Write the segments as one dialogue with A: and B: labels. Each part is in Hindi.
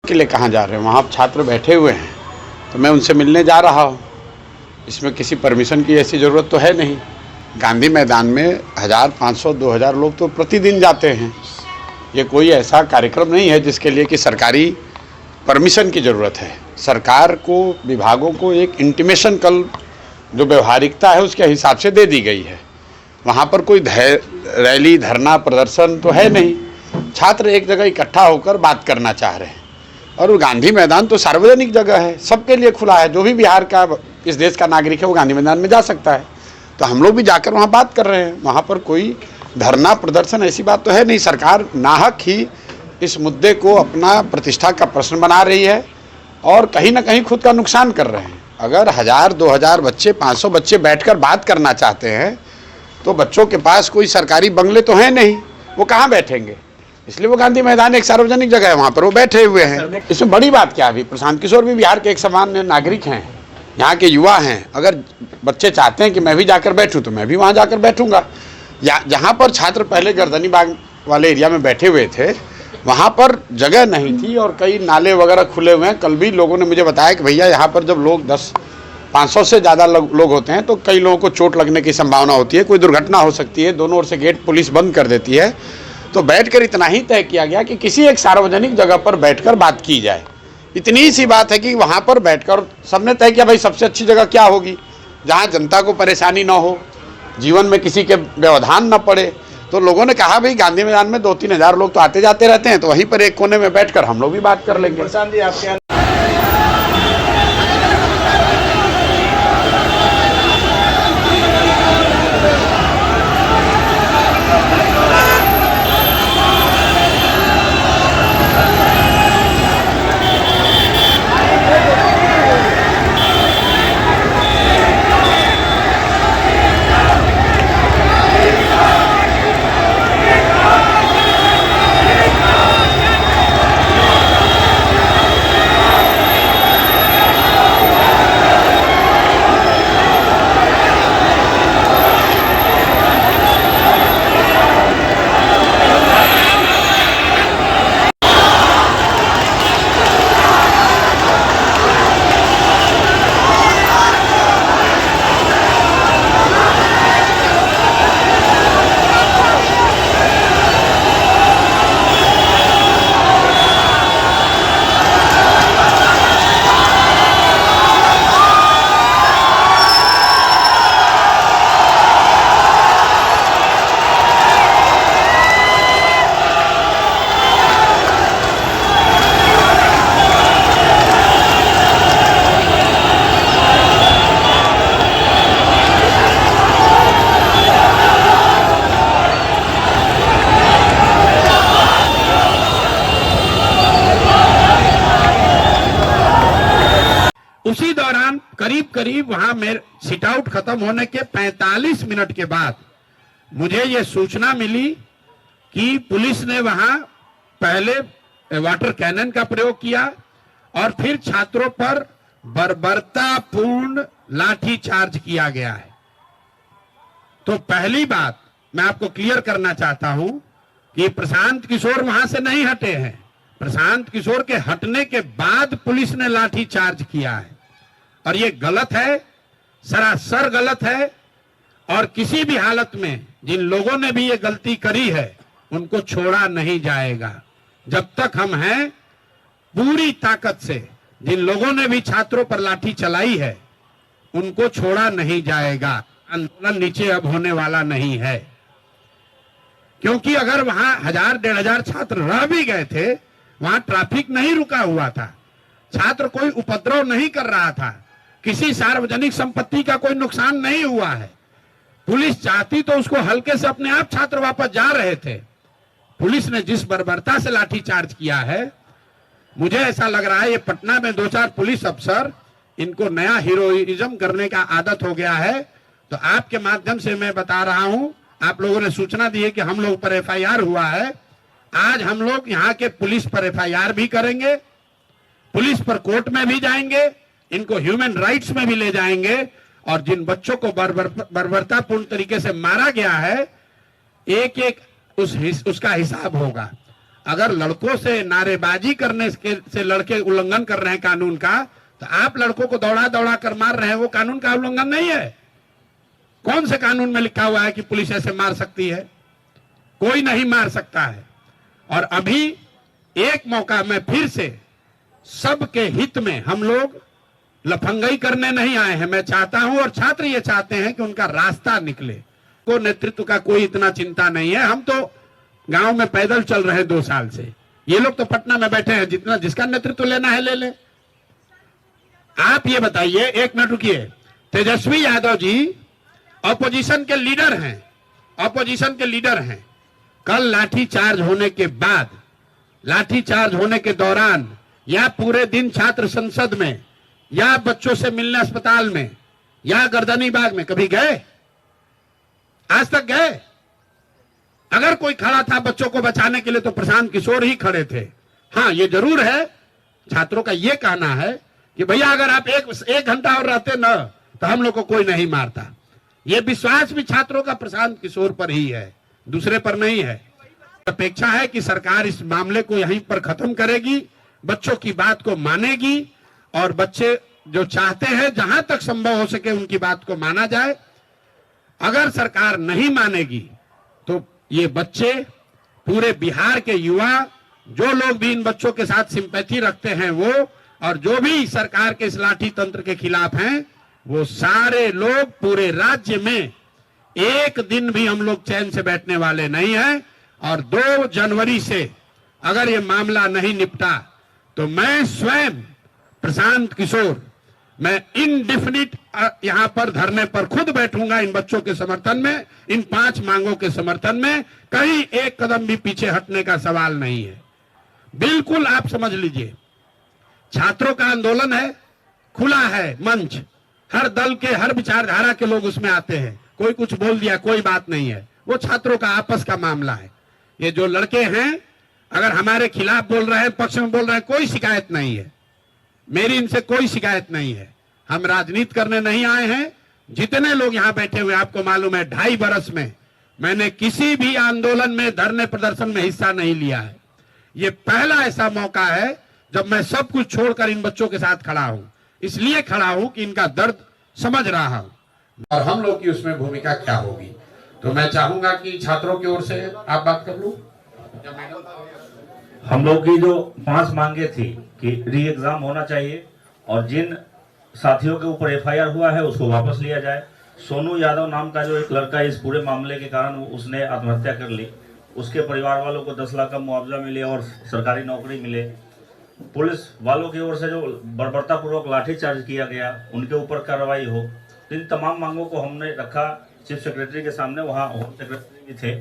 A: के लिए कहाँ जा रहे हैं? वहाँ छात्र बैठे हुए हैं तो मैं उनसे मिलने जा रहा हूँ। इसमें किसी परमिशन की ऐसी ज़रूरत तो है नहीं। गांधी मैदान में 1500-2000 लोग तो प्रतिदिन जाते हैं। ये कोई ऐसा कार्यक्रम नहीं है जिसके लिए कि सरकारी परमिशन की ज़रूरत है। सरकार को, विभागों को एक इंटीमेशन कल जो व्यवहारिकता है उसके हिसाब से दे दी गई है। वहाँ पर कोई रैली, धरना, प्रदर्शन तो है नहीं। छात्र एक जगह इकट्ठा होकर बात करना चाह रहे हैं और वो गांधी मैदान तो सार्वजनिक जगह है, सबके लिए खुला है। जो भी बिहार का, इस देश का नागरिक है वो गांधी मैदान में जा सकता है। तो हम लोग भी जाकर वहाँ बात कर रहे हैं। वहाँ पर कोई धरना, प्रदर्शन ऐसी बात तो है नहीं। सरकार नाहक ही इस मुद्दे को अपना प्रतिष्ठा का प्रश्न बना रही है और कहीं ना कहीं खुद का नुकसान कर रहे हैं। अगर 1000-2000 बच्चे, 500 बच्चे बैठकर बात करना चाहते हैं तो बच्चों के पास कोई सरकारी बंगले तो हैं नहीं, वो कहाँ बैठेंगे? इसलिए वो गांधी मैदान एक सार्वजनिक जगह है, वहाँ पर वो बैठे हुए हैं। इसमें बड़ी बात क्या है? प्रशांत किशोर भी बिहार के एक सामान्य नागरिक हैं, यहाँ के युवा हैं। अगर बच्चे चाहते हैं कि मैं भी जाकर बैठूं तो मैं भी वहाँ जाकर बैठूंगा। या जहाँ पर छात्र पहले गर्दनी बाग वाले एरिया में बैठे हुए थे वहाँ पर जगह नहीं थी और कई नाले वगैरह खुले हुए हैं। कल भी लोगों ने मुझे बताया कि भैया यहाँ पर जब लोग 500 से ज़्यादा लोग होते हैं तो कई लोगों को चोट लगने की संभावना होती है, कोई दुर्घटना हो सकती है। दोनों ओर से गेट पुलिस बंद कर देती है। तो बैठकर इतना ही तय किया गया कि किसी एक सार्वजनिक जगह पर बैठकर बात की जाए। इतनी सी बात है कि वहाँ पर बैठकर सबने तय किया भाई सबसे अच्छी जगह क्या होगी, जहाँ जनता को परेशानी ना हो, जीवन में किसी के व्यवधान न पड़े। तो लोगों ने कहा भाई गांधी मैदान में 2-3 हज़ार लोग तो आते जाते रहते हैं, तो वहीं पर एक कोने में बैठकर हम लोग भी बात कर लेंगे।
B: प्रशांत जी, आपके
C: उसी दौरान करीब वहां मेरे सिट आउट खत्म होने के 45 मिनट के बाद मुझे यह सूचना मिली कि पुलिस ने वहां पहले वाटर कैनन का प्रयोग किया और फिर छात्रों पर बर्बरतापूर्ण लाठी चार्ज किया गया है। तो पहली बात मैं आपको क्लियर करना चाहता हूं कि प्रशांत किशोर वहां से नहीं हटे हैं। प्रशांत किशोर के हटने के बाद पुलिस ने लाठी चार्ज किया है और ये गलत है, सरासर गलत है। और किसी भी हालत में जिन लोगों ने भी ये गलती करी है उनको छोड़ा नहीं जाएगा। जब तक हम हैं पूरी ताकत से जिन लोगों ने भी छात्रों पर लाठी चलाई है उनको छोड़ा नहीं जाएगा। आंदोलन नीचे अब होने वाला नहीं है, क्योंकि अगर वहां 1000-1500 छात्र रह भी गए थे, वहां ट्रैफिक नहीं रुका हुआ था, छात्र कोई उपद्रव नहीं कर रहा था, किसी सार्वजनिक संपत्ति का कोई नुकसान नहीं हुआ है। पुलिस चाहती तो उसको हल्के से अपने आप छात्र वापस जा रहे थे। पुलिस ने जिस बर्बरता से लाठीचार्ज किया है, मुझे ऐसा लग रहा है ये पटना में 2-4 पुलिस अफसर, इनको नया हीरोइज्म करने का आदत हो गया है। तो आपके माध्यम से मैं बता रहा हूं, आप लोगों ने सूचना दी है कि हम लोग पर एफआईआर हुआ है। आज हम लोग यहाँ के पुलिस पर एफआईआर भी करेंगे, पुलिस पर कोर्ट में भी जाएंगे, इनको ह्यूमन राइट्स में भी ले जाएंगे और जिन बच्चों को बर्बरतापूर्ण तरीके से मारा गया है, एक एक उसका हिसाब होगा। अगर लड़कों से नारेबाजी करने से लड़के उल्लंघन कर रहे हैं कानून का, तो आप लड़कों को दौड़ा दौड़ा कर मार रहे हैं, वो कानून का उल्लंघन नहीं है। कौन से कानून में लिखा हुआ है कि पुलिस ऐसे मार सकती है? कोई नहीं मार सकता है। और अभी एक मौका में फिर से सबके हित में, हम लोग लफंगई करने नहीं आए हैं। मैं चाहता हूं और छात्र ये चाहते हैं कि उनका रास्ता निकले। को नेतृत्व का कोई इतना चिंता नहीं है। हम तो गांव में पैदल चल रहे 2 साल से, ये लोग तो पटना में बैठे हैं। जितना जिसका नेतृत्व लेना है ले ले। आप ये बताइए, 1 मिनट रुकिए। तेजस्वी यादव जी ऑपोजिशन के लीडर हैं, ऑपोजिशन के लीडर हैं। कल लाठीचार्ज होने के बाद, लाठीचार्ज होने के दौरान, या पूरे दिन छात्र संसद में, या बच्चों से मिलने अस्पताल में, या गर्दनी बाग में कभी गए? आज तक गए? अगर कोई खड़ा था बच्चों को बचाने के लिए तो प्रशांत किशोर ही खड़े थे। हाँ, ये जरूर है, छात्रों का ये कहना है कि भैया अगर आप एक घंटा और रहते ना तो हम लोग को कोई नहीं मारता। ये विश्वास भी छात्रों का प्रशांत किशोर पर ही है, दूसरे पर नहीं है। अपेक्षा है कि सरकार इस मामले को यहीं पर खत्म करेगी, बच्चों की बात को मानेगी, और बच्चे जो चाहते हैं जहां तक संभव हो सके उनकी बात को माना जाए। अगर सरकार नहीं मानेगी तो ये बच्चे, पूरे बिहार के युवा, जो लोग भी इन बच्चों के साथ सिंपैथी रखते हैं वो, और जो भी सरकार के इस लाठी तंत्र के खिलाफ हैं, वो सारे लोग पूरे राज्य में एक दिन भी हम लोग चैन से बैठने वाले नहीं हैं। और 2 जनवरी से अगर ये मामला नहीं निपटा तो मैं स्वयं प्रशांत किशोर, मैं इनडिफिनिट यहां पर धरने पर खुद बैठूंगा इन बच्चों के समर्थन में, इन 5 मांगों के समर्थन में। कहीं एक कदम भी पीछे हटने का सवाल नहीं है। बिल्कुल आप समझ लीजिए, छात्रों का आंदोलन है, खुला है मंच, हर दल के, हर विचारधारा के लोग उसमें आते हैं। कोई कुछ बोल दिया, कोई बात नहीं है, वो छात्रों का आपस का मामला है। ये जो लड़के हैं अगर हमारे खिलाफ बोल रहे हैं, पक्ष में बोल रहे हैं, कोई शिकायत नहीं है, मेरी इनसे कोई शिकायत नहीं है। हम राजनीति करने नहीं आए हैं। जितने लोग यहाँ बैठे हुए, आपको मालूम है 2.5 बरस में मैंने किसी भी आंदोलन में, धरने प्रदर्शन में हिस्सा नहीं लिया है। ये पहला ऐसा मौका है जब मैं सब कुछ छोड़कर इन बच्चों के साथ खड़ा हूं। इसलिए खड़ा हूं कि इनका दर्द समझ रहा हूं और हम लोग की उसमें भूमिका क्या होगी। तो मैं चाहूंगा कि छात्रों की ओर से आप बात कर लूं।
B: हम लोग की जो 5 मांगे थी कि री एग्जाम होना चाहिए, और जिन साथियों के ऊपर FIR हुआ है उसको वापस लिया जाए। सोनू यादव नाम का जो एक लड़का इस पूरे मामले के कारण उसने आत्महत्या कर ली, उसके परिवार वालों को 10 लाख का मुआवजा मिले और सरकारी नौकरी मिले। पुलिस वालों की ओर से जो बर्बरतापूर्वक लाठीचार्ज किया गया उनके ऊपर कार्रवाई हो। इन तमाम मांगों को हमने रखा चीफ सेक्रेटरी के सामने, वहाँ होम सेक्रेटरी भी थे।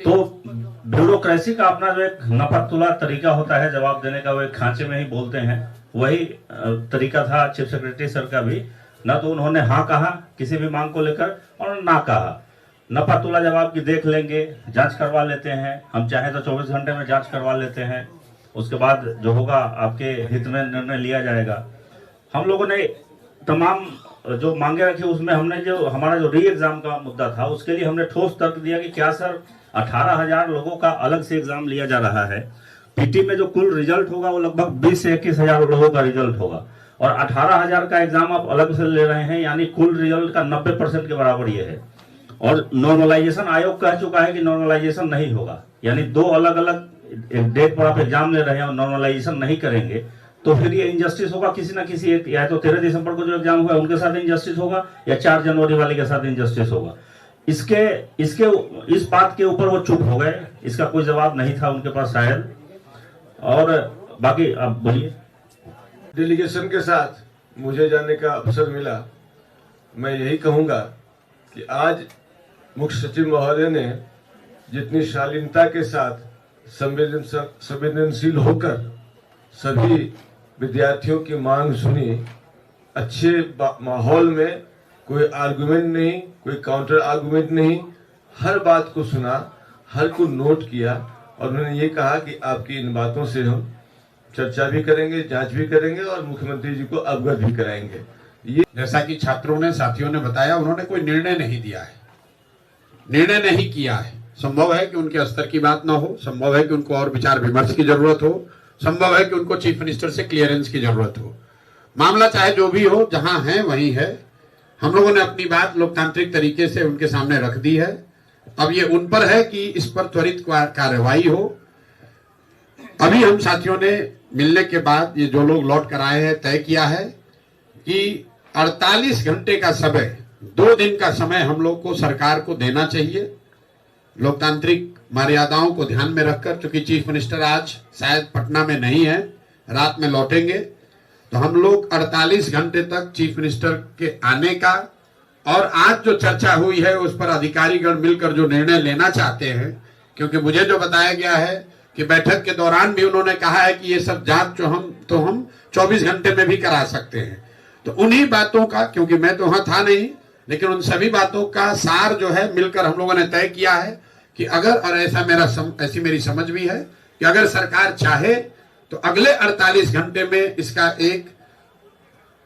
B: तो ब्यूरोक्रेसी का अपना जो एक नपतुला तरीका होता है जवाब देने का, वो एक खांचे में ही बोलते हैं, वही तरीका था चीफ सेक्रेटरी सर का भी। न तो उन्होंने हाँ कहा किसी भी मांग को लेकर, और ना कहा नपतुला जवाब की देख लेंगे, जांच करवा लेते हैं, हम चाहे तो 24 घंटे में जांच करवा लेते हैं, उसके बाद जो होगा आपके हित में निर्णय लिया जाएगा। हम लोगों ने तमाम जो मांगे रखी उसमें हमने जो हमारा जो री एग्जाम का मुद्दा था उसके लिए हमने ठोस तर्क दिया कि क्या सर 18,000 लोगों का अलग से एग्जाम लिया जा रहा है। पीटी में जो कुल रिजल्ट होगा वो लगभग 20 से 21,000 लोगों का रिजल्ट होगा, और 18,000 का एग्जाम आप अलग से ले रहे हैं, यानी कुल रिजल्ट का 90% के बराबर ये है। और नॉर्मलाइजेशन आयोग कह चुका है कि नॉर्मलाइजेशन नहीं होगा, यानी 2 अलग अलग डेट पर आप एग्जाम ले रहे हैं और नॉर्मलाइजेशन नहीं करेंगे तो फिर ये इंजस्टिस होगा किसी ना किसी एक, या तो 13 दिसंबर को जो एग्जाम हुआ उनके साथ इंजस्टिस होगा, या 4 जनवरी वाले के साथ इंजस्टिस होगा। इस बात के ऊपर वो चुप हो गए, इसका कोई जवाब नहीं था उनके पास शायद। और बाकी आप बोलिए।
D: डेलीगेशन के साथ मुझे जाने का अवसर मिला। मैं यही कहूँगा कि आज मुख्य सचिव महोदय ने जितनी शालीनता के साथ संवेदनशील होकर सभी विद्यार्थियों की मांग सुनी, अच्छे माहौल में, कोई आर्गुमेंट नहीं, कोई काउंटर आर्गुमेंट नहीं, हर बात को सुना, हर को नोट किया, और उन्होंने ये कहा कि आपकी इन बातों से हम चर्चा भी करेंगे, जांच भी करेंगे और मुख्यमंत्री जी को अवगत भी कराएंगे। ये
C: जैसा कि छात्रों ने, साथियों ने बताया, उन्होंने कोई निर्णय नहीं दिया है, निर्णय नहीं किया है। संभव है कि उनके स्तर की बात ना हो, संभव है कि उनको और विचार विमर्श की जरूरत हो, संभव है कि उनको चीफ मिनिस्टर से क्लियरेंस की जरूरत हो। मामला चाहे जो भी हो, जहां है वहीं है। हम लोगों ने अपनी बात लोकतांत्रिक तरीके से उनके सामने रख दी है। अब ये उन पर है कि इस पर त्वरित कार्रवाई हो। अभी हम साथियों ने मिलने के बाद ये जो लोग लौट कर आए हैं तय किया है कि 48 घंटे का समय, 2 दिन का समय हम लोग को सरकार को देना चाहिए लोकतांत्रिक मर्यादाओं को ध्यान में रखकर। चूंकि चीफ मिनिस्टर आज शायद पटना में नहीं है, रात में लौटेंगे, तो हम लोग 48 घंटे तक चीफ मिनिस्टर के आने का और आज जो चर्चा हुई है उस पर अधिकारीगण मिलकर जो निर्णय लेना चाहते हैं, क्योंकि मुझे जो बताया गया है कि बैठक के दौरान भी उन्होंने कहा है कि ये सब जांच जो हम 24 घंटे में भी करा सकते हैं। तो उन्हीं बातों का, क्योंकि मैं तो वहां था नहीं, लेकिन उन सभी बातों का सार जो है मिलकर हम लोगों ने तय किया है कि अगर, और ऐसी मेरी समझ भी है कि अगर सरकार चाहे तो अगले 48 घंटे में इसका एक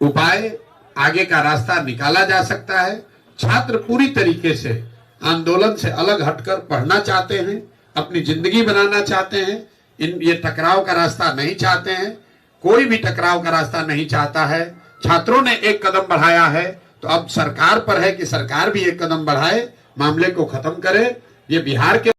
C: उपाय, आगे का रास्ता निकाला जा सकता है। छात्र पूरी तरीके से आंदोलन से अलग हटकर पढ़ना चाहते हैं, अपनी जिंदगी बनाना चाहते हैं, ये टकराव का रास्ता नहीं चाहते हैं। कोई भी टकराव का रास्ता नहीं चाहता है। छात्रों ने एक कदम बढ़ाया है, तो अब सरकार पर है कि सरकार भी एक कदम बढ़ाए, मामले को खत्म करे। ये बिहार के